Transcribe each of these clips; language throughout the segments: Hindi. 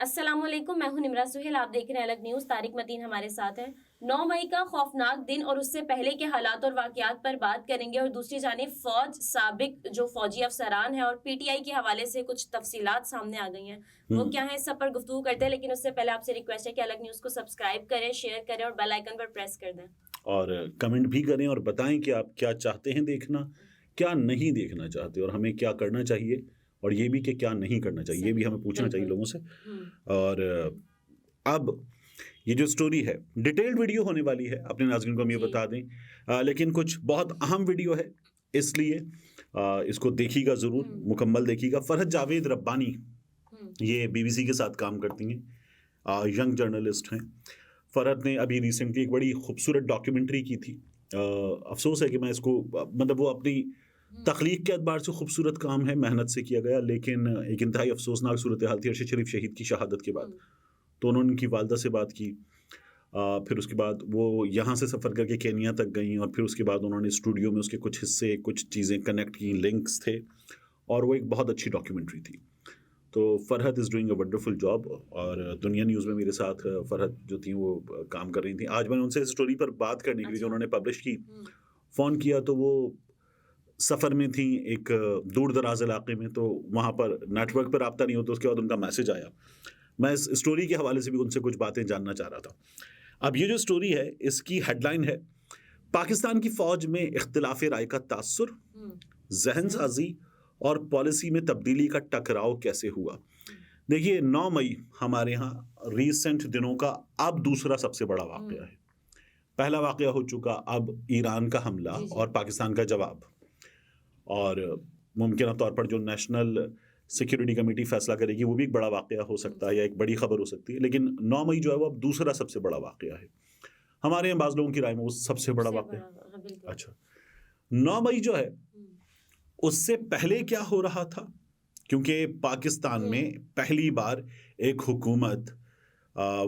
अस्सलामुअलैकुम, मैं हूं निमरा सुहेल। आप देख रहे हैं अलग न्यूज। तारिक मतीन हमारे साथ हैं। 9 मई का खौफनाक दिन और उससे पहले के हालात और वाकयात पर बात करेंगे, और दूसरी जानिब फौज साबिक जो फौजी अफसरान हैं और पीटीआई के हवाले से कुछ तफसीलात सामने आ गई हैं, वो क्या है, इस सब पर गुफ्तगू करते हैं। लेकिन उससे पहले आपसे रिक्वेस्ट है कि अलग न्यूज को सब्सक्राइब करें, शेयर करें और बेल आइकन पर प्रेस कर दें, और कमेंट भी करें और बताएं कि आप क्या चाहते हैं देखना, क्या नहीं देखना चाहते, और हमें क्या करना चाहिए, और ये भी कि क्या नहीं करना चाहिए, ये भी हमें पूछना चाहिए लोगों से। और अब ये जो स्टोरी है, डिटेल्ड वीडियो होने वाली है, अपने नाज़रीन को हम ये बता दें, लेकिन कुछ बहुत अहम वीडियो है, इसलिए इसको देखिएगा ज़रूर, मुकम्मल देखिएगा। फरहत जावेद रब्बानी ये बीबीसी के साथ काम करती हैं, यंग जर्नलिस्ट हैं। फरहत ने अभी रिसेंटली एक बड़ी खूबसूरत डॉक्यूमेंट्री की थी। अफसोस है कि मैं इसको मतलब वो अपनी तख्लीक के अतबार से खूबसूरत काम है, मेहनत से किया गया, लेकिन एक इंतहाई अफसोसनाक सूरत हाल थी अरशद शरीफ शहीद की शहादत के बाद। तो उन्होंने उनकी वालदा से बात की, फिर उसके बाद वो यहाँ से सफ़र करके केनिया तक गई, और फिर उसके बाद उन्होंने स्टूडियो में उसके कुछ हिस्से, कुछ चीज़ें कनेक्ट की, लिंक्स थे, और वो एक बहुत अच्छी डॉक्यूमेंट्री थी। तो Farhat is doing a wonderful job, और दुनिया न्यूज़ में मेरे साथ फरहत जो थी वो काम कर रही थी। आज मैंने उनसे इस स्टोरी पर बात करने के लिए जो उन्होंने पब्लिश की फ़ोन किया, तो वो सफ़र में थी एक दूर दराज इलाके में, तो वहाँ पर नेटवर्क पर रब्ता नहीं होता। उसके बाद उनका मैसेज आया, मैं इस स्टोरी के हवाले से भी उनसे कुछ बातें जानना चाह रहा था। अब ये जो स्टोरी है, इसकी हेडलाइन है, पाकिस्तान की फ़ौज में इख्तिलाफ़ राय का तासुर, जहनसाजी और पॉलिसी में तब्दीली का टकराव कैसे हुआ। देखिए, 9 मई हमारे यहाँ रिसेंट दिनों का अब दूसरा सबसे बड़ा वाक़या है। पहला वाक़या हो चुका, अब ईरान का हमला और पाकिस्तान का जवाब, और मुमकिन तौर पर जो नेशनल सिक्योरिटी कमेटी फैसला करेगी वो भी एक बड़ा वाक़या हो सकता है, या एक बड़ी खबर हो सकती है। लेकिन 9 मई जो है वो अब दूसरा सबसे बड़ा वाक़या है हमारे यहाँ, बाज़ लोगों की राय में वो सबसे बड़ा वाक़या। अच्छा, 9 मई जो है उससे पहले क्या हो रहा था, क्योंकि पाकिस्तान में पहली बार एक हुकूमत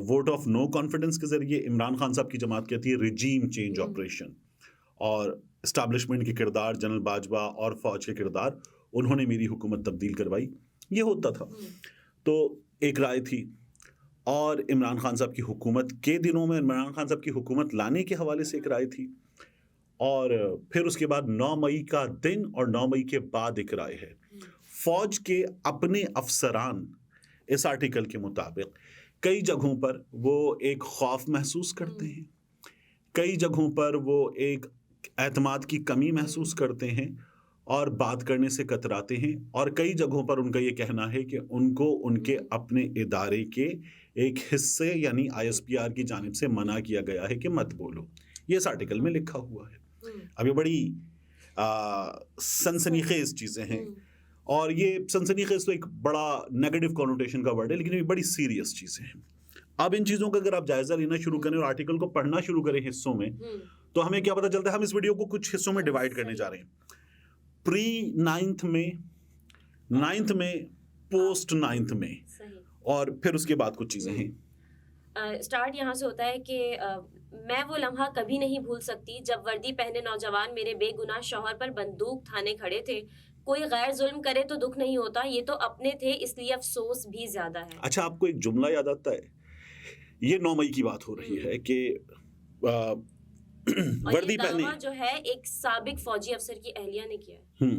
वोट ऑफ नो कॉन्फिडेंस के जरिए, इमरान खान साहब की जमात कहती है रिजीम चेंज ऑपरेशन, और इस्टेब्लिशमेंट के किरदार, जनरल बाजवा और फौज के किरदार, उन्होंने मेरी हुकूमत तब्दील करवाई, ये होता था। तो एक राय थी, और इमरान खान साहब की हुकूमत के दिनों में इमरान खान साहब की हुकूमत लाने के हवाले से एक राय थी, और फिर उसके बाद 9 मई का दिन और 9 मई के बाद एक राय है। फौज के अपने अफसरान इस आर्टिकल के मुताबिक कई जगहों पर वो एक खौफ महसूस करते हैं, कई जगहों पर वो एक एतमाद की कमी महसूस करते हैं और बात करने से कतराते हैं, और कई जगहों पर उनका ये कहना है कि उनको उनके अपने इदारे के एक हिस्से यानी आईएसपीआर की जानिब से मना किया गया है कि मत बोलो। ये इस आर्टिकल में लिखा हुआ है। अब ये बड़ी सनसनीखेज चीज़ें हैं, और ये सनसनीखेज तो एक बड़ा नेगेटिव कॉनोटेशन का वर्ड है, लेकिन ये बड़ी सीरियस चीज़ें हैं। अब इन चीज़ों का अगर आप जायज़ा लेना शुरू करें और आर्टिकल को पढ़ना शुरू करें हिस्सों में, तो हमें क्या पता चलता है। हम इस वीडियो को कुछ हिस्सों में डिवाइड करने जा रहे हैं, प्री 9th में, 9th में, पोस्ट 9th में, और फिर उसके बाद कुछ चीज़ें हैं। स्टार्ट यहाँ से होता है कि मैं वो लम्हा कभी नहीं भूल सकती जब वर्दी पहने नौजवान मेरे बेगुनाह शौहर पर बंदूक थाने खड़े थे। कोई गैर जुल्म करे तो दुख नहीं होता, ये तो अपने थे इसलिए अफसोस भी ज्यादा है। अच्छा, आपको एक जुमला याद आता है? ये 9 मई की बात हो रही है कि वर्दी पहने, जो है एक साबिक फौजी अफसर की अहलिया ने किया है।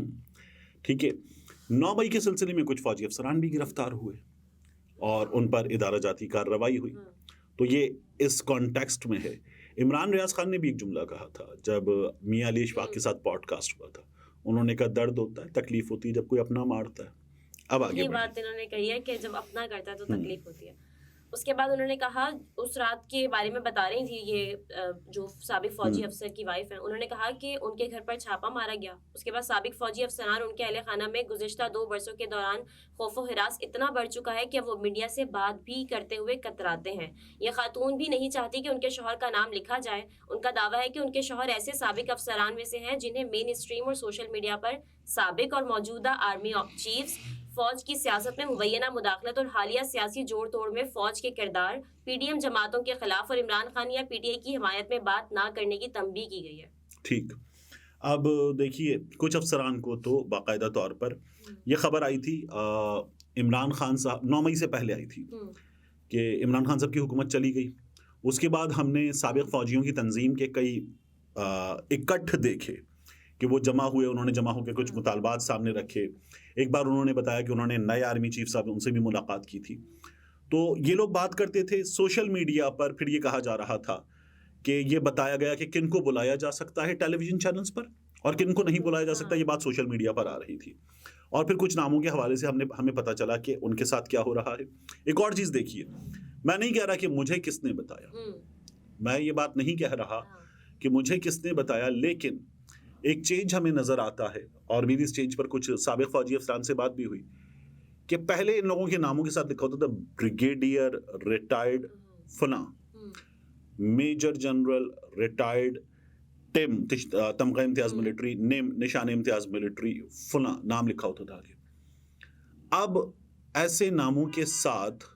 ठीक है। 9 मई के सिलसिले में कुछ फौजी अफसरान भी गिरफ्तार हुए और उन पर इदारा जाती कार्रवाई हुई। तो ये इस कॉन्टेक्स्ट में है। इमरान रियाज खान ने भी एक जुमला कहा था जब मियां अली इशफाक के साथ पॉडकास्ट हुआ था। उन्होंने कहा, दर्द होता है, तकलीफ होती है जब कोई अपना मारता है। अब आगे ये बात इन्होंने कही है कि जब अपना करता है तो तकलीफ होती है। उसके बाद उन्होंने कहा, उस रात के बारे में बता रही थी ये जो साबिक फौजी अफसर की वाइफ है, उन्होंने कहा कि उनके घर पर छापा मारा गया। उसके बाद साबिक फौजी अफसरान उनके अहले खाना में गुज़िश्ता 2 बरसों के दौरान खौफ व हिरास इतना बढ़ चुका है कि वो मीडिया से बात भी करते हुए कतराते हैं। ये खातून भी नहीं चाहती कि उनके शौहर का नाम लिखा जाए। उनका दावा है कि उनके शौहर ऐसे साबिक अफसरान में से हैं जिन्हें मेन स्ट्रीम और सोशल मीडिया पर साबिक और मौजूदा आर्मी चीफ्स, फौज की सियासत में मुबैना मुदाखलत और हालिया सियासी जोड़ तोड़ में फौज के किरदार, पीडीएम जमातों के खिलाफ और इमरान खान या पीटीआई की हिमायत में बात ना करने की तंबीह की गई है। ठीक। अब देखिए, कुछ अफसरान को तो बाकायदा तौर पर यह खबर आई थी इमरान खान साहब 9 मई से पहले आई थी कि इमरान खान साहब की हुकूमत चली गई। उसके बाद हमने साबिक फ़ौजियों की तंजीम के कई इकट्ठ देखे कि वो उन्होंने जमा होकर कुछ मुतालबात सामने रखे। एक बार उन्होंने बताया कि उन्होंने नए आर्मी चीफ साहब, उनसे भी मुलाकात की थी। तो ये लोग बात करते थे सोशल मीडिया पर। फिर ये कहा जा रहा था कि ये बताया गया कि किन को बुलाया जा सकता है टेलीविजन चैनल्स पर और किन को नहीं बुलाया जा सकता। ये बात सोशल मीडिया पर आ रही थी और फिर कुछ नामों के हवाले से हमें पता चला कि उनके साथ क्या हो रहा है। एक और चीज़ देखिए, मैं नहीं कह रहा कि मुझे किसने बताया, मैं ये बात नहीं कह रहा कि मुझे किसने बताया, लेकिन एक चेंज हमें नज़र आता है। और मेरी इस चेंज पर कुछ साबिक फ़ौजी अफसरान से बात भी हुई कि पहले इन लोगों के नामों के साथ लिखा होता था ब्रिगेडियर रिटायर्ड फला, मेजर जनरल रिटायर्ड टिम तमगा इम्तियाज मिलिट्री, निशान इम्तियाज मिलिट्री फला, नाम लिखा होता था आगे। अब ऐसे नामों के साथ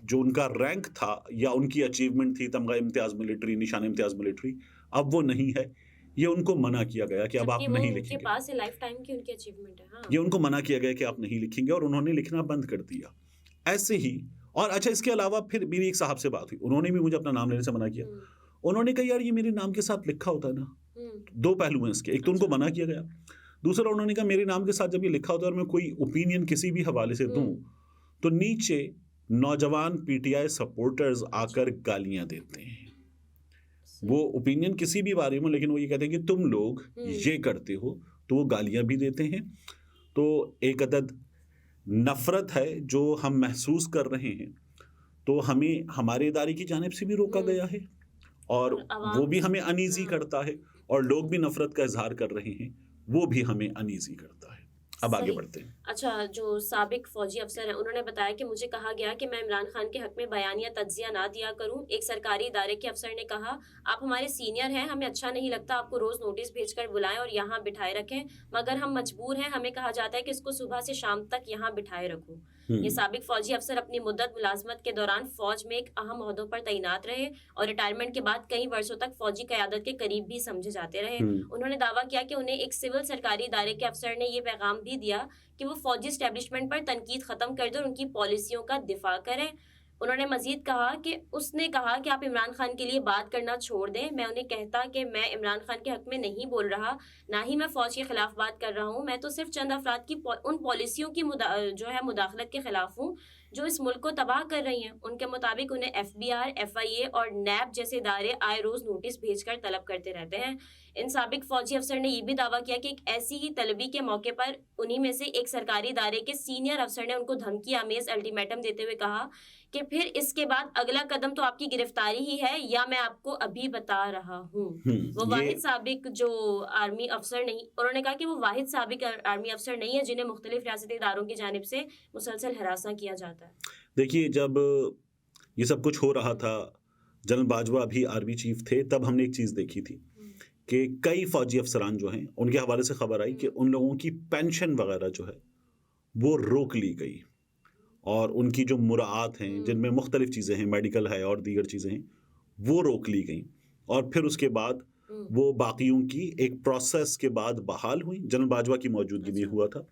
जो उनका रैंक था या उनकी अचीवमेंट थी, तमगा इम्तियाज मिलिट्री, निशान इम्तियाज मिलिट्री, अब वो नहीं है। ये उनको मना किया गया कि अब आप नहीं लिखेंगे। उनके पास लाइफ टाइम की उनकी अचीवमेंट है। हाँ। ये उनको मना किया गया कि आप नहीं लिखेंगे और उन्होंने लिखना बंद कर दिया। ऐसे ही और अच्छा, इसके अलावा फिर मेरी एक साहब से बात हुई, उन्होंने भी मुझे अपना नाम लेने से मना किया। उन्होंने कहा यार ये मेरे नाम के साथ लिखा होता है ना। दो पहलू हैं इसके, एक तो उनको मना किया गया, दूसरा उन्होंने कहा मेरे नाम के साथ जब ये लिखा होता है और मैं कोई ओपिनियन किसी भी हवाले से दूं तो नीचे नौजवान पीटीआई सपोर्टर्स आकर गालियां देते हैं। वो ओपिनियन किसी भी बारे में, लेकिन वो ये कहते हैं कि तुम लोग ये करते हो, तो वो गालियां भी देते हैं। तो एक अदद नफरत है जो हम महसूस कर रहे हैं, तो हमें हमारे इदारे की जानिब से भी रोका गया है और वो भी हमें अनईजी करता है, और लोग भी नफरत का इजहार कर रहे हैं, वो भी हमें अनईजी करता है। अब आगे बढ़ते हैं। अच्छा, जो साबिक फौजी अफसर हैं उन्होंने बताया कि मुझे कहा गया कि मैं इमरान खान के हक में बयान या तज्जिया ना दिया करूं। एक सरकारी इदारे के अफसर ने कहा आप हमारे सीनियर हैं, हमें अच्छा नहीं लगता आपको रोज नोटिस भेजकर बुलाएं और यहाँ बिठाए रखें, मगर हम मजबूर हैं। हमें कहा जाता है कि इसको सुबह से शाम तक यहाँ बिठाए रखो। ये साबिक फौजी अफसर अपनी मुद्दत मुलाजमत के दौरान फौज में एक अहम ओहदों पर तैनात रहे और रिटायरमेंट के बाद कई वर्षों तक फौजी क़यादत के करीब भी समझे जाते रहे। उन्होंने दावा किया कि उन्हें एक सिविल सरकारी इदारे के अफसर ने ये पैगाम भी दिया कि वो फौजी एस्टेब्लिशमेंट पर तनकीद खत्म कर दें और उनकी पॉलिसियों का दिफा करें। उन्होंने मजीद कहा कि उसने कहा कि आप इमरान खान के लिए बात करना छोड़ दें। मैं उन्हें कहता कि मैं इमरान खान के हक में नहीं बोल रहा, ना ही मैं फ़ौज के ख़िलाफ़ बात कर रहा हूँ। मैं तो सिर्फ चंद अफराद की उन पॉलिसियों की जो है मुदाखलत के ख़िलाफ़ हूँ जो इस मुल्क को तबाह कर रही हैं। उनके मुताबिक उन्हें FBI, FIA और NAB जैसे इदारे आए रोज़ नोटिस भेजकर तलब करते रहते हैं। इन साबिक फौजी अफसर ने यह भी दावा किया कि एक ऐसी ही तलबी के मौके पर उन्हीं में से एक सरकारी इदारे के सीनियर अफसर ने उनको धमकी आमेज अल्टीमेटम देते हुए कहा कि फिर इसके बाद अगला कदम तो आपकी गिरफ्तारी ही है, या मैं आपको अभी बता रहा हूँ। वो वाहिद साबिक जो आर्मी अफसर नहीं, उन्होंने कहा कि वो वाहिद साबिक आर्मी अफसर नहीं है जिन्हें मुख्तलिफ रियासती इदारों की जानिब से मुसलसल हरासा किया जाता है। देखिए, जब ये सब कुछ हो रहा था, जनरल बाजवा भी आर्मी चीफ थे, तब हमने एक चीज़ देखी थी कि कई फौजी अफसरान जो हैं उनके हवाले से खबर आई कि उन लोगों की पेंशन वगैरह जो है वो रोक ली गई और उनकी जो मुराआत हैं जिनमें मुख्तलिफ चीज़ें हैं, मेडिकल है और दीगर चीज़ें हैं, वो रोक ली गई। और फिर उसके बाद वो बाकियों की एक प्रोसेस के बाद बहाल हुई। जनरल बाजवा की मौजूदगी में हुआ था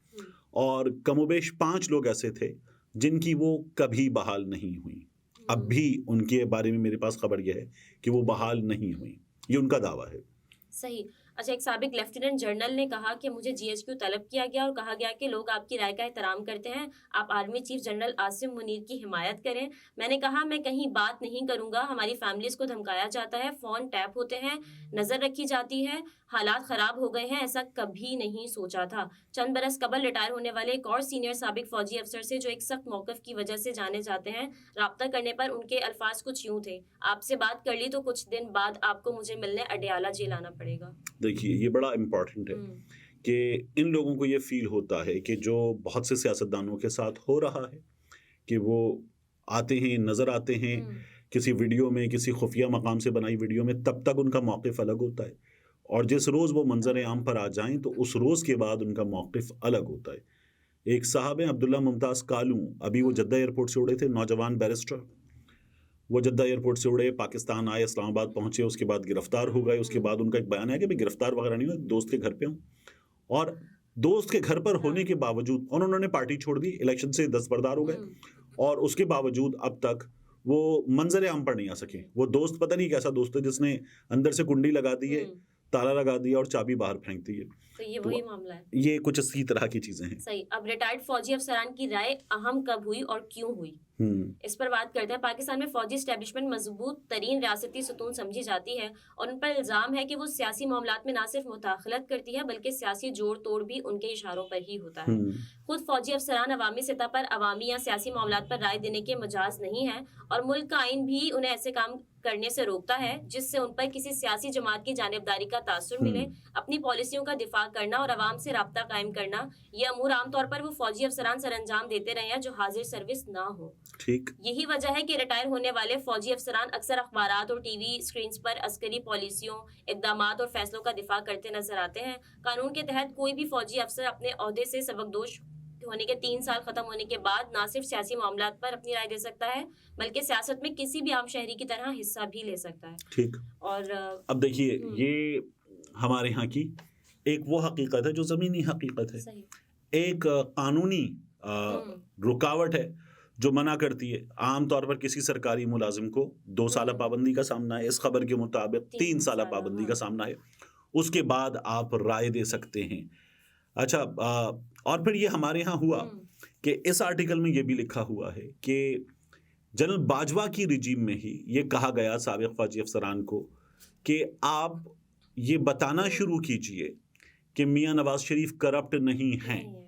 और कमोबेश 5 लोग ऐसे थे जिनकी वो कभी बहाल नहीं हुई। अब भी उनके बारे में मेरे पास खबर यह है कि वो बहाल नहीं हुई, ये उनका दावा है। सही। अच्छा, एक साबिक लेफ्टिनेंट जनरल ने कहा कि मुझे GHQ तलब किया गया और कहा गया कि लोग आपकी राय का एहतराम करते हैं, आप army chief general Asim Munir की हिमायत करें। मैंने कहा मैं कहीं बात नहीं करूंगा, हमारी फैमिलीज को धमकाया जाता है, फ़ोन टैप होते हैं, नज़र रखी जाती है, हालात ख़राब हो गए हैं, ऐसा कभी नहीं सोचा था। चंद बरस कबल रिटायर होने वाले एक और सीनियर साबिक फौजी अफसर से जो एक सख्त मौक़िफ़ की वजह से जाने जाते हैं, राब्ता करने पर उनके अल्फाज कुछ यूँ थे, आपसे बात कर ली तो कुछ दिन बाद आपको मुझे मिलने अडयाला जेल आना पड़ेगा। देखिए, ये बड़ा इम्पॉर्टेंट है कि इन लोगों को ये फील होता है कि जो बहुत से सियासतदानों के साथ हो रहा है कि वो आते हैं, नज़र आते हैं किसी वीडियो में, किसी खुफिया मकाम से बनाई वीडियो में, तब तक उनका मौक़िफ़ अलग होता है और जिस रोज़ वो मंजर आम पर आ जाएं तो उस रोज़ के बाद उनका मौक़िफ़ अलग होता है। एक साहब हैं अब्दुल्ला मुमताज़ कालू, अभी वो जद्दा एयरपोर्ट से उड़े थे, नौजवान बैरिस्टर। वो जद्दा एयरपोर्ट से उड़े, पाकिस्तान आए, इस्लामाबाद पहुँचे, उसके बाद गिरफ़्तार हो गए। उसके बाद उनका एक बयान है कि मैं गिरफ़्तार वगैरह नहीं हूँ, दोस्त के घर पे हूँ। और दोस्त के घर पर होने हाँ। के बावजूद, और उन्होंने पार्टी छोड़ दी, इलेक्शन से दस्तबरदार हो गए, और उसके बावजूद अब तक वो मंजर आम पर नहीं आ सके। वो दोस्त पता नहीं कैसा दोस्त है जिसने अंदर से कुंडी लगा दी है, ताला लगा दिया और चाबी बाहर फेंक दी है। तो ये तो वही मामला है। ये कुछ इसी तरह की चीजें हैं। सही। अब रिटायर्ड फौजी अफसरान की राय अहम कब हुई और क्यों हुई, इस पर बात करते हैं। पाकिस्तान में फौजी एस्टेब्लिशमेंट मजबूत तरीन रियासती सुतून समझी जाती है और उन पर इल्जाम है कि वो सियासी मामलात में न सिर्फ मुदाखलत करती है बल्कि सियासी जोड़ तोड़ भी उनके इशारों पर ही होता है। खुद फौजी अफसरान अवामी सतह पर अवामी या सियासी मामलात पर राय देने के मजाज नहीं है और मुल्क का आइन भी उन्हें ऐसे काम करने से रोकता है जिससे उन पर किसी सियासी जमात की जानिबदारी का तासुर मिले। अपनी पॉलिसियों का दिफा करना और अवाम से राब्ता कायम करना, ये अमूर आमतौर पर वो फौजी अफसरान सरअंजाम देते रहे हैं जो हाजिर सर्विस ना हो। ठीक। यही वजह है कि रिटायर होने वाले फौजी अफसरान अक्सर अखबारात और टीवी स्क्रीन पर अस्करी पॉलिसियों, इकदामात और फैसलों का दिफा करते नजर आते हैं। कानून के तहत कोई भी फौजी अफसर अपने ओहदे से सबकदोश होने के 3 साल खत्म होने के बाद ना सिर्फ सियासी मामलात पर अपनी राय दे सकता है बल्कि सियासत में किसी भी आम शहरी की तरह हिस्सा भी ले सकता है। ठीक। और अब देखिए, ये हमारे यहाँ की एक वो हकीकत है जो ज़मीनी हकीकत है। सही। एक कानूनी रुकावट है जो मना करती है। आम तौर पर किसी सरकारी मुलाजिम को 2 साल पाबंदी का सामना है, इस खबर के मुताबिक 3 साल पाबंदी का सामना है, उसके बाद आप राय दे सकते हैं। अच्छा, और फिर ये हमारे यहाँ हुआ कि इस आर्टिकल में ये भी लिखा हुआ है कि जनरल बाजवा की रिजीम में ही ये कहा गया साबिक फौजी अफसरान को कि आप ये बताना शुरू कीजिए कि मियां नवाज शरीफ करप्ट नहीं हैं।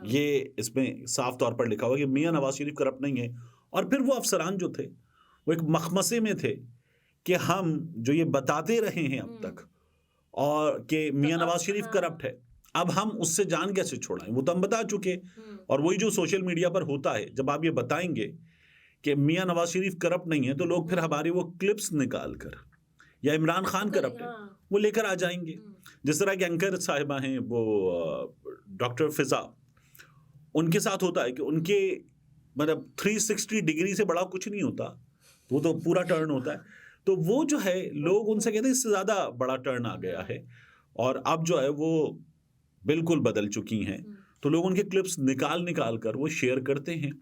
ये इसमें साफ तौर पर लिखा हुआ कि मियां नवाज शरीफ करप्ट नहीं है। और फिर वो अफसरान जो थे वो एक मखमसे में थे कि हम जो ये बताते रहे हैं अब तक और कि मियां नवाज शरीफ करप्ट है, अब हम उससे जान कैसे छोड़ाएं, वो तो हम बता चुके। और वही जो सोशल मीडिया पर होता है, जब आप ये बताएंगे कि मियां नवाज शरीफ करप्ट नहीं है तो लोग फिर हमारी वो क्लिप्स निकाल कर या इमरान खान करप्ट है वो लेकर आ जाएंगे। जिस तरह के एंकर साहिबा हैं वो डॉक्टर फिजा, उनके साथ होता है कि उनके मतलब 360 डिग्री से बड़ा कुछ नहीं होता, वो तो पूरा टर्न होता है। तो वो जो है लोग उनसे कहते हैं इससे ज़्यादा बड़ा टर्न आ गया है और अब जो है वो बिल्कुल बदल चुकी हैं। तो लोग उनके क्लिप्स निकाल कर वो शेयर करते हैं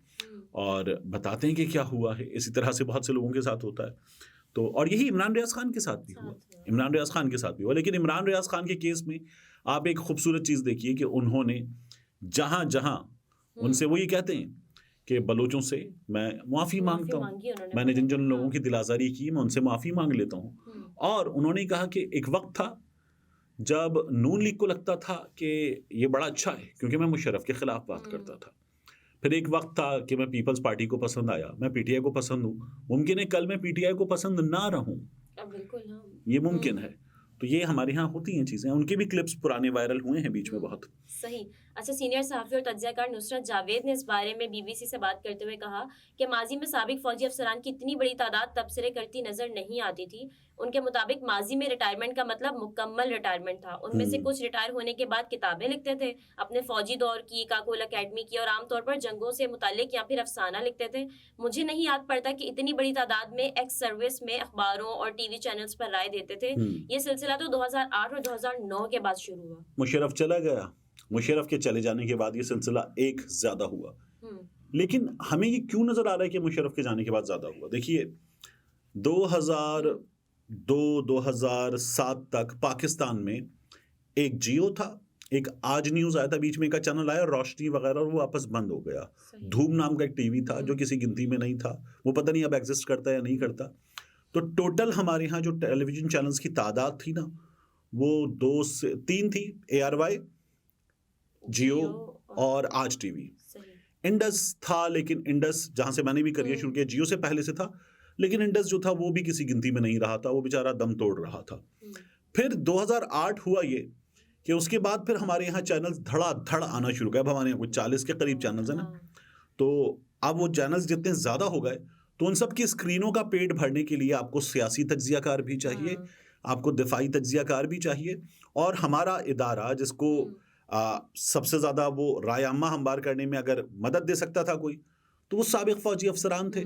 और बताते हैं कि क्या हुआ है। इसी तरह से बहुत से लोगों के साथ होता है। तो और यही इमरान रियाज खान के साथ भी हुआ, इमरान रियाज खान के साथ भी हुआ। लेकिन इमरान रियाज खान के केस में आप एक खूबसूरत चीज़ देखिए कि उन्होंने जहाँ जहाँ उनसे वो ये कहते हैं कि बलोचों से मैं माफ़ी मांगता हूँ, मैंने जिन जिन लोगों की दिल आज़ारी की मैं उनसे माफ़ी मांग लेता हूँ। और उन्होंने कहा कि एक वक्त था जब नून लीग को लगता था कि ये बड़ा अच्छा है क्योंकि मैं मुशर्रफ के ख़िलाफ़ बात करता था। फिर एक वक्त था कि मैं पीपल्स पार्टी को पसंद आया, मैं पीटीआई को पसंद हूँ, मुमकिन है कल मैं पीटीआई को पसंद ना रहूँ, बिल्कुल ये मुमकिन है। तो ये हमारे यहाँ होती हैं चीज़ें। उनके भी क्लिप्स पुराने वायरल हुए हैं बीच में बहुत। सही। अच्छा, सीनियर सहाफ़ी और तज्ज़ियाकार नुसरत जावेद ने इस बारे में बीबीसी से बात करते हुए कहा कि माजी में साबिक फौजी अफसरान की इतनी बड़ी तादाद तबसरे करती नजर नहीं आती थी। उनके मुताबिक माजी में रिटायरमेंट का मतलब मुकम्मल रिटायरमेंट था। उनमें से कुछ रिटायर होने के बाद किताबें लिखते थे, अपने फौजी दौर की, काकोल अकेडमी की और आमतौर पर जंगों से मुताल्लिक या फिर अफसाना लिखते थे। मुझे नहीं याद पड़ता कि इतनी बड़ी तादाद में एक्स सर्विस में अखबारों और टीवी चैनल्स पर राय देते थे। ये सिलसिला तो 2008 और 2009 के बाद शुरू हुआ। मुशर्रफ चला गया, मुशर्रफ के चले जाने के बाद ये सिलसिला एक ज़्यादा हुआ। लेकिन हमें ये क्यों नज़र आ रहा है कि मुशर्रफ के जाने के बाद ज़्यादा हुआ? देखिए 2002-2007 तक पाकिस्तान में एक जियो था, एक आज न्यूज़ आया था, बीच में एक चैनल आया रोशनी वगैरह, और वो वापस बंद हो गया। धूम नाम का एक टीवी था जो किसी गिनती में नहीं था, वो पता नहीं अब एग्जिस्ट करता है या नहीं करता। तो टोटल हमारे यहाँ जो टेलीविज़न चैनल्स की तादाद थी ना वो 2 से 3 थी, ARY, जियो और आज टीवी। इंडस था, लेकिन इंडस जहाँ से मैंने भी करियर शुरू किया जियो से पहले से था, लेकिन इंडस जो था वो भी किसी गिनती में नहीं रहा था, वो बेचारा दम तोड़ रहा था। फिर 2008 हुआ ये कि उसके बाद फिर हमारे यहाँ चैनल्स धड़ाधड़ आना शुरू गए। अब हमारे यहाँ कुछ 40 के करीब चैनल्स हैं ना, तो अब वो चैनल्स जितने ज़्यादा हो गए तो उन सब की स्क्रीनों का पेट भरने के लिए आपको सियासी तज्ज़ियाकार भी चाहिए, आपको दिफाई तज्ज़ियाकार भी चाहिए। और हमारा इदारा जिसको सबसे ज़्यादा वो राय आम्मा हमवार करने में अगर मदद दे सकता था कोई, तो वो साबिक फ़ौजी अफसरान थे।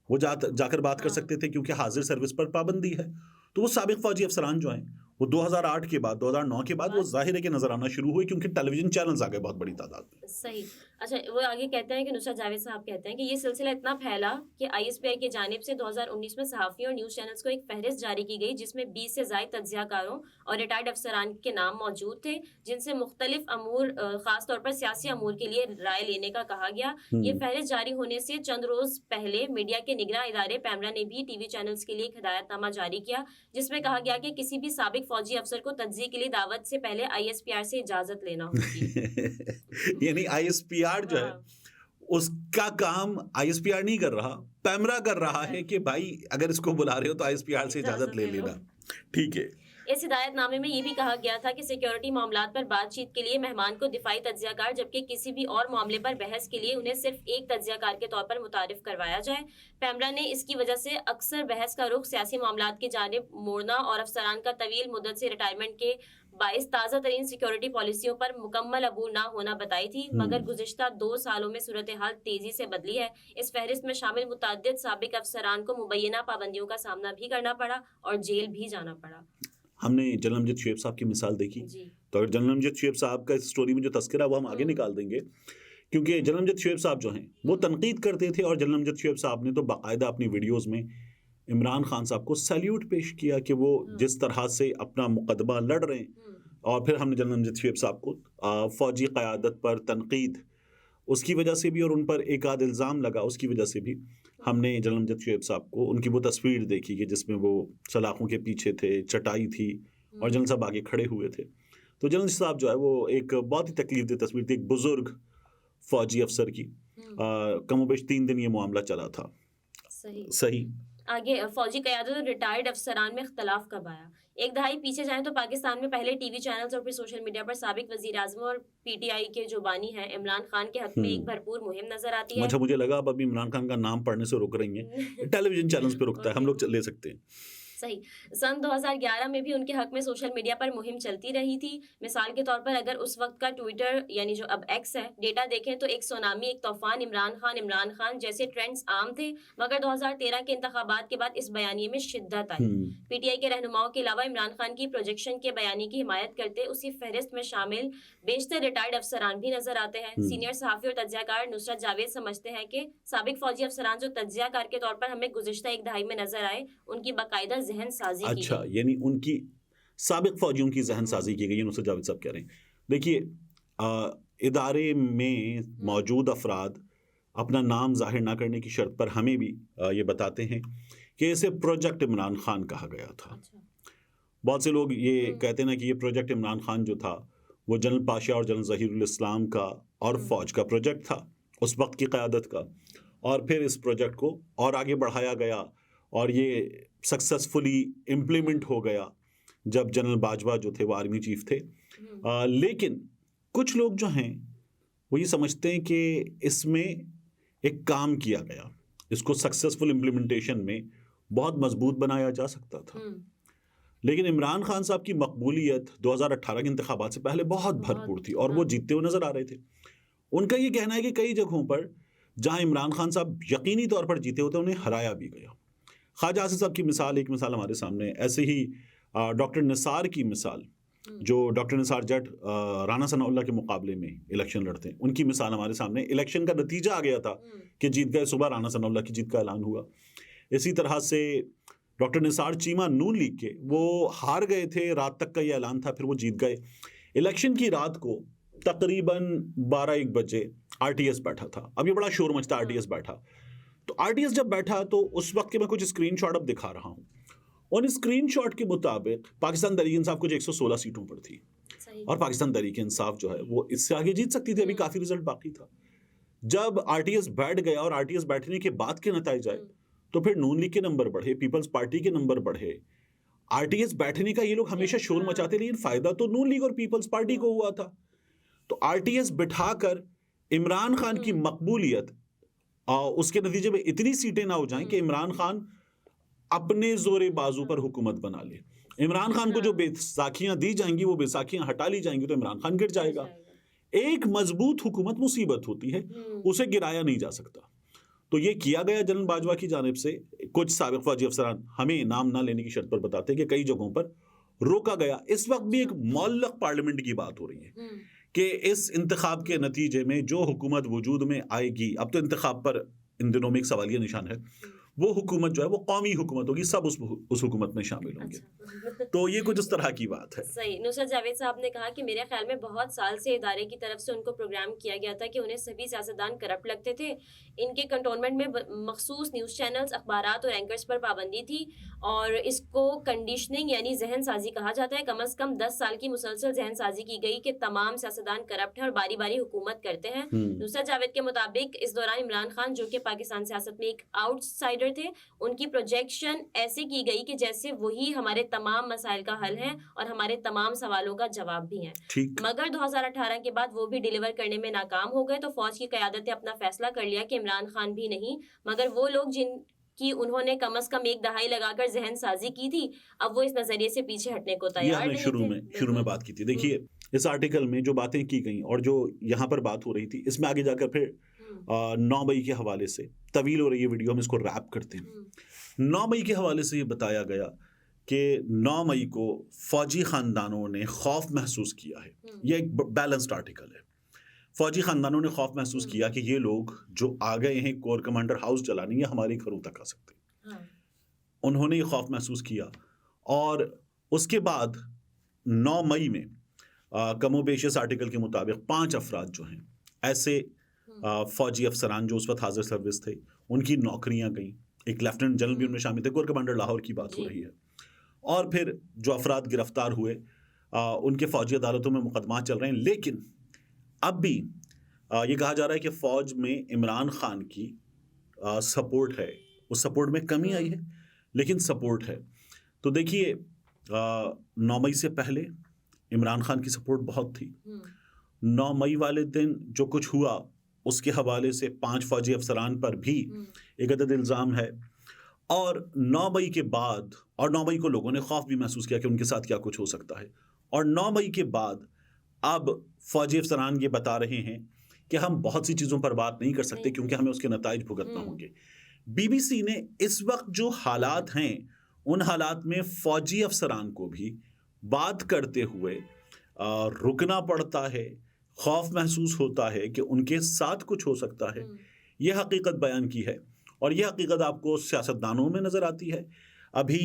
वो जाकर बात कर सकते थे क्योंकि हाजिर सर्विस पर पाबंदी है। तो वो साबिक फ़ौजी अफसरान जो हैं वो 2008 के बाद 2009 के बाद वो जाहिर है कि नजर आना शुरू हुए, क्योंकि टेलीविजन चैनल्स आ गए बहुत बड़ी तादाद में। सही। अच्छा, वो आगे कहते हैं कि नुसरत जावेद साहब कहते हैं कि ये सिलसिला इतना फैला कि आईएसपीआई की जानिब से 2019 में सहाफ़ियों और न्यूज़ चैनल्स को एक फहरिस्त जारी की गई, जिसमें 20 से ज़ायद तज्ज़ियाकारों और रिटायर्ड अफसरान के नाम मौजूद थे, जिनसे मुख्तलिफ अमूर, ख़ास तौर पर सियासी अमूर के लिए राय लेने का कहा गया। ये फहरिस्त जारी होने से चंद रोज़ पहले मीडिया के निगरां इदारे पैमरा ने भी टीवी चैनल्स के लिए एक हिदायतनामा जारी किया, जिसमें कहा गया कि किसी भी साबिक फौजी अफसर को तज्ज़िये के लिए दावत से पहले आईएसपीआर से इजाज़त लेना होगी। यानी आईएसपीआर जो है उसका काम आईएसपीआर नहीं कर रहा, पैमरा कर रहा है कि भाई अगर इसको बुला रहे हो तो आईएसपीआर से इजाजत ले लेना। ठीक है। इस हिदायतनामे में ये भी कहा गया था कि सिक्योरिटी मामलात पर बातचीत के लिए मेहमान को दिफाई तज्जियाकार, जबकि किसी भी और मामले पर बहस के लिए उन्हें सिर्फ एक तज्जियाकार के तौर पर मुतारिफ करवाया जाए। पैमरा ने इसकी वजह से अक्सर बहस का रुख सियासी मामलात की जानिब मोड़ना और अफसरान का तवील मुद्दत से रिटायरमेंट के बाईस ताज़ा तरीन सिक्योरिटी पॉलिसियों पर मुकम्मल अबूर ना होना बताई थी, मगर गुज़िश्ता 2 सालों में सूरत हाल तेजी से बदली है। इस फहरिस्त में शामिल मुतअद्दिद साबिक अफसरान को मुबैना पाबंदियों का सामना भी करना पड़ा और जेल भी जाना पड़ा। हमने जनरल अमजद शुएब साहब की मिसाल देखी, तो अगर जनरल अमजद शुएब साहब का इस स्टोरी में जो तस्करा वो हम आगे निकाल देंगे, क्योंकि जनरल अमजद शुएब साहब जो हैं वो तनकीद करते थे, और जनरल अमजद शुएब साहब ने तो बाकायदा अपनी वीडियोज़ में इमरान खान साहब को सैल्यूट पेश किया कि वो जिस तरह से अपना मुकदमा लड़ रहे हैं। और फिर हमने जनरल अमजद शुएब साहब को फ़ौजी क़यादत पर तनकीद उसकी वजह से भी, और उन पर एक आध इल्ज़ाम लगा उसकी वजह से भी, हमने जनरल अमजद शुएब साहब को उनकी वो तस्वीर देखी कि जिसमें वो सलाखों के पीछे थे, चटाई थी और जनरल साहब आगे खड़े हुए थे। तो जनरल साहब जो है वो एक बहुत ही तकलीफ दह तस्वीर थी, एक बुज़ुर्ग फ़ौजी अफसर की। कमोबेश 3 दिन ये मामला चला था। सही। आगे फौजी क़यादत और रिटायर्ड अफसरान में इख्तलाफ कब आया? एक दहाई पीछे जाएं तो पाकिस्तान में पहले टीवी चैनल्स और फिर सोशल मीडिया पर साबिक वज़ीर आज़म और पीटीआई के जो बानी हैं इमरान खान के हक में एक भरपूर मुहिम नजर आती है। अच्छा, मुझे लगा अब अभी इमरान खान का नाम पढ़ने से रोक रही हैं। टेलीविजन चैनल्स पे रुकता है, हम लोग ले सकते हैं। सही। सन 2011 में भी उनके हक में सोशल मीडिया पर मुहिम चलती रही थी। मिसाल के तौर पर अगर उस वक्त का ट्विटर यानी जो अब एक्स है डेटा देखें तो एक सुनामी, एक तूफान, इमरान खान जैसे ट्रेंड्स आम थे, मगर 2013 के इंतखाबात के बाद इस बयानिए में शिद्दत आई। पीटीआई के रहनुमाओं के अलावा इमरान खान की प्रोजेक्शन के बयानी की हिमायत करते उसी फहरिस्त में शामिल बेशतर रिटायर्ड अफसरान भी नजर आते हैं। सीनियर सहाफ़ी और तज्जियाकार नुसरत जावेद समझते हैं कि साबिक फौजी अफसरान जो तज्जियाकार के तौर पर हमें गुज़िश्ता एक दहाई में नजर आए, उनकी बाकायदा ज़हन साजी की अच्छा, यानी उनकी साबिक फौजियों की जहन साजी की गई, नुसरत जावेद साहब कह रहे हैं। देखिए, इदारे में मौजूद अफराद अपना नाम जाहिर ना करने की शर्त पर हमें भी ये बताते हैं कि इसे प्रोजेक्ट इमरान खान कहा गया था। अच्छा। बहुत से लोग ये कहते हैं ना कि ये प्रोजेक्ट इमरान खान जो था वो जनरल पाशा और जनरल ज़हीरुल इस्लाम का और फ़ौज का प्रोजेक्ट था उस वक्त की क़यादत का, और फिर इस प्रोजेक्ट को और आगे बढ़ाया गया और ये सक्सेसफुली इम्प्लीमेंट हो गया जब जनरल बाजवा जो थे वो आर्मी चीफ थे। लेकिन कुछ लोग जो हैं वो ये समझते हैं कि इसमें एक काम किया गया, इसको सक्सेसफुल इम्प्लीमेंटेशन में बहुत मजबूत बनाया जा सकता था। लेकिन इमरान खान साहब की मकबूलियत 2018 के इंतखाबात से पहले बहुत भरपूर थी और वो जीतते हुए नजर आ रहे थे। उनका ये कहना है कि कई जगहों पर जहां इमरान खान साहब यकीनी तौर पर जीते होते उन्हें हराया भी गया। ख्वाजा आसिफ साहब की मिसाल, एक मिसाल हमारे सामने, ऐसे ही डॉक्टर निसार की मिसाल, जो डॉक्टर निसार जट राना सनाउल्लाह के मुकाबले में इलेक्शन लड़ते हैं, उनकी मिसाल हमारे सामने। इलेक्शन का नतीजा आ गया था कि जीत गए, सुबह राना सनाउल्लाह की जीत का ऐलान हुआ। इसी तरह से डॉक्टर निसार चीमा नून लीग के, वो हार गए थे, रात तक का ये ऐलान था, फिर वो जीत गए। इलेक्शन की रात को तकरीबन 12-1 बजे आरटीएस बैठा था। अब ये बड़ा शोर मचता, आरटीएस बैठा, तो आरटीएस जब बैठा तो उस वक्त के मैं कुछ स्क्रीनशॉट अब दिखा रहा हूँ। उन स्क्रीनशॉट के मुताबिक पाकिस्तान तहरीक इंसाफ कुछ 116 सीटों पर थी और पाकिस्तान तहरीक इंसाफ जो है वो इससे आगे जीत सकती थी, अभी काफ़ी रिजल्ट बाकी था। जब आरटीएस बैठ गया और आरटीएस बैठने के बाद के नतीजे आए तो फिर नून लीग के नंबर बढ़े, पीपल्स पार्टी के नंबर बढ़े। आरटीएस बैठने का ये लोग हमेशा शोर मचाते, लेकिन फायदा तो नून लीग और पीपल्स पार्टी को हुआ था। तो आरटीएस बिठाकर इमरान खान की मकबूलियत उसके नतीजे में इतनी सीटें ना हो जाएं कि इमरान खान अपने जोरे बाजू पर हुकूमत बना ले। इमरान खान को जो बेसाखियां दी जाएंगी वो बेसाखियां हटा ली जाएंगी तो इमरान खान गिर जाएगा। एक मजबूत हुकूमत मुसीबत होती है, उसे गिराया नहीं जा सकता। तो ये किया गया जनरल बाजवा की जानिब से। कुछ साबिक फौजी अफसरान हमें नाम ना लेने की शर्त पर बताते हैं कि कई जगहों पर रोका गया। इस वक्त भी एक मुअल्लक पार्लियामेंट की बात हो रही है कि इस इंतखाब के नतीजे में जो हुकूमत वजूद में आएगी, अब तो इंतखाब पर इन दिनों में एक सवालिया निशान है, वो हुकूमत जो है वो कौमी हुकूमत होगी, सब उस हुकूमत में शामिल होंगे। अच्छा। तो ये कुछ इस तरह की बात है। सही। नुसरत जावेद साहब ने कहा कि मेरे ख्याल में बहुत साल से इदारे की तरफ से उनको प्रोग्राम किया गया था कि उन्हें सभी सियासतदान करप्ट लगते थे। इनके कंटोनमेंट में मखसूस न्यूज़ चैनल्स, अखबारात और एंकर्स पर पाबंदी थी और इसको कंडीशनिंग यानी जहन साजी कहा जाता है। कम अज़ कम 10 साल की मुसलसल जहन साजी की गई कि तमाम सियासतदान करप्ट हैं और बारी बारी हुकूमत करते हैं। नुसरत जावेद के मुताबिक इस दौरान इमरान खान, जो कि पाकिस्तान सियासत में एक आउटसाइडर थे, उनकी प्रोजेक्शन ऐसे की गई कि जैसे वही हमारे तमाम मसाइल का हल है और हमारे तमाम सवालों का जवाब भी है। मगर 2018 के बाद वो भी डिलीवर करने में नाकाम हो गए, तो फौज की क़यादत ने अपना फैसला कर लिया कि इमरान खान भी नहीं मगर वो लोग जिनकी उन्होंने कम अज कम एक दहाई लगाकर जहन साजी की थी, अब वो इस नजरिए से पीछे हटने को तैयार नहीं थे। शुरू में बात की थी। देखिए इस आर्टिकल में जो बातें की गई और जो यहाँ पर बात हो रही थी, इसमें आगे जाकर फिर 9 मई के हवाले से तवील हो रही है वीडियो, हम इसको रैप करते हैं। 9 मई के हवाले से ये बताया गया कि 9 मई को फौजी ख़ानदानों ने खौफ महसूस किया है। ये एक बैलेंस्ड आर्टिकल है। फौजी ख़ानदानों ने खौफ महसूस किया कि ये लोग जो आ गए हैं कोर कमांडर हाउस जलाने, ये हमारे घरों तक आ सकते हैं। उन्होंने ये खौफ महसूस किया और उसके बाद 9 मई में कमोबेश इस आर्टिकल के मुताबिक 5 अफराद जो हैं ऐसे फौजी अफसरान जो उस वक्त हाजिर सर्विस थे, उनकी नौकरियां गई। एक लेफ्टिनेंट जनरल भी उनमें शामिल थे। कोर कमांडर लाहौर की बात हो रही है। और फिर जो अफराद गिरफ्तार हुए उनके फौजी अदालतों में मुकदमा चल रहे हैं। लेकिन अब भी ये कहा जा रहा है कि फ़ौज में इमरान खान की सपोर्ट है, उस सपोर्ट में कमी आई है लेकिन सपोर्ट है। तो देखिए 9 मई से पहले इमरान खान की सपोर्ट बहुत थी। 9 मई वाले दिन जो कुछ हुआ उसके हवाले से 5 फौजी अफसरान पर भी एक अदद इल्ज़ाम है। और 9 मई के बाद, और 9 मई को लोगों ने खौफ भी महसूस किया कि उनके साथ क्या कुछ हो सकता है। और 9 मई के बाद अब फौजी अफसरान ये बता रहे हैं कि हम बहुत सी चीज़ों पर बात नहीं कर सकते क्योंकि हमें उसके नताइज भुगतना होंगे। BBC ने इस वक्त जो हालात हैं उन हालात में फौजी अफसरान को भी बात करते हुए रुकना पड़ता है, खौफ महसूस होता है कि उनके साथ कुछ हो सकता है। यह हकीकत बयान की है और यह हकीकत आपको सियासतदानों में नज़र आती है। अभी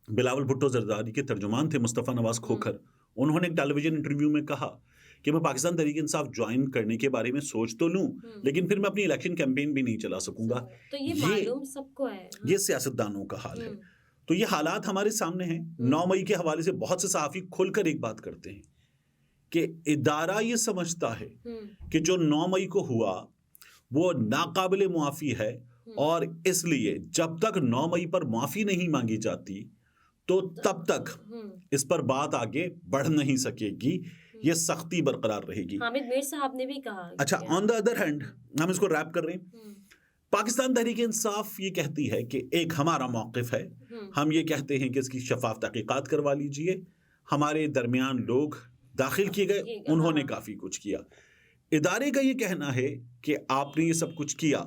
बिलावल भुट्टो जरदारी के तर्जुमान थे मुस्तफ़ा नवाज़ खोखर, उन्होंने एक टेलीविज़न इंटरव्यू में कहा कि मैं पाकिस्तान तहरीक इंसाफ ज्वाइन करने के बारे में सोच तो लूँ लेकिन फिर मैं अपनी इलेक्शन कैंपेन भी नहीं चला सकूंगा। तो ये मालूम सबको है, ये सियासतदानों का हाल है। तो ये हालात हमारे सामने हैं। 9 मई के हवाले से बहुत से सहाफ़ी खुलकर एक बात करते हैं कि इदारा ये समझता है कि जो 9 मई को हुआ वो नाकाबिले मुआफ़ी है और इसलिए जब तक 9 मई पर माफ़ी नहीं मांगी जाती तो तब तक इस पर बात आगे बढ़ नहीं सकेगी, ये सख्ती बरकरार रहेगी। हामिद मीर साहब ने भी कहा। अच्छा, ऑन द अदर हैंड हम इसको रैप कर रहे हैं। पाकिस्तान तहरीक इंसाफ ये कहती है कि एक हमारा मौक़िफ़ है, हम ये कहते हैं कि इसकी शफाफ तहक़ीक़ात करवा लीजिए। हमारे दरमियान लोग दाखिल किए गए, उन्होंने काफ़ी कुछ किया। इदारे का ये कहना है कि आपने ये सब कुछ किया,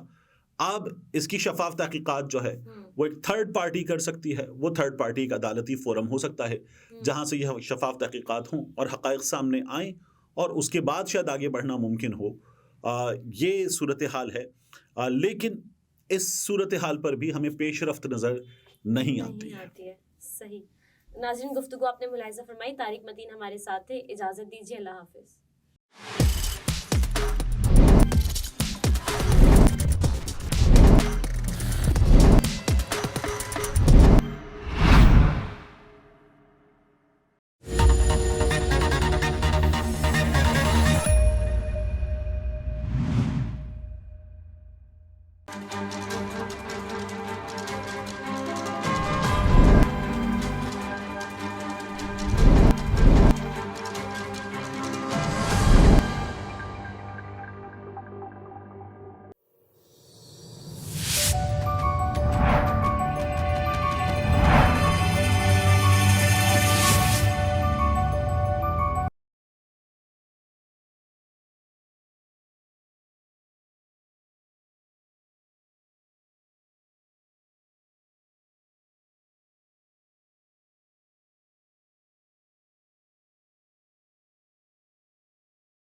अब इसकी शफाफ तहक़ीक़ात जो है वो एक थर्ड पार्टी कर सकती है। वो थर्ड पार्टी एक अदालती फ़ोरम हो सकता है जहाँ से यह शफाफ तहक़ीक़ात हों और हक़ाइक़ सामने आएँ और उसके बाद शायद आगे बढ़ना मुमकिन हो। ये सूरत हाल है। लेकिन इस सूरत हाल पर भी हमें पेशरफ्त नज़र नहीं आती है। सही। नाज़रीन, गुफ्तगू आपने मुलाहिज़ा फरमाई। तारिक मतीन हमारे साथ थे। इजाज़त दीजिए, अल्लाह हाफ़िज़।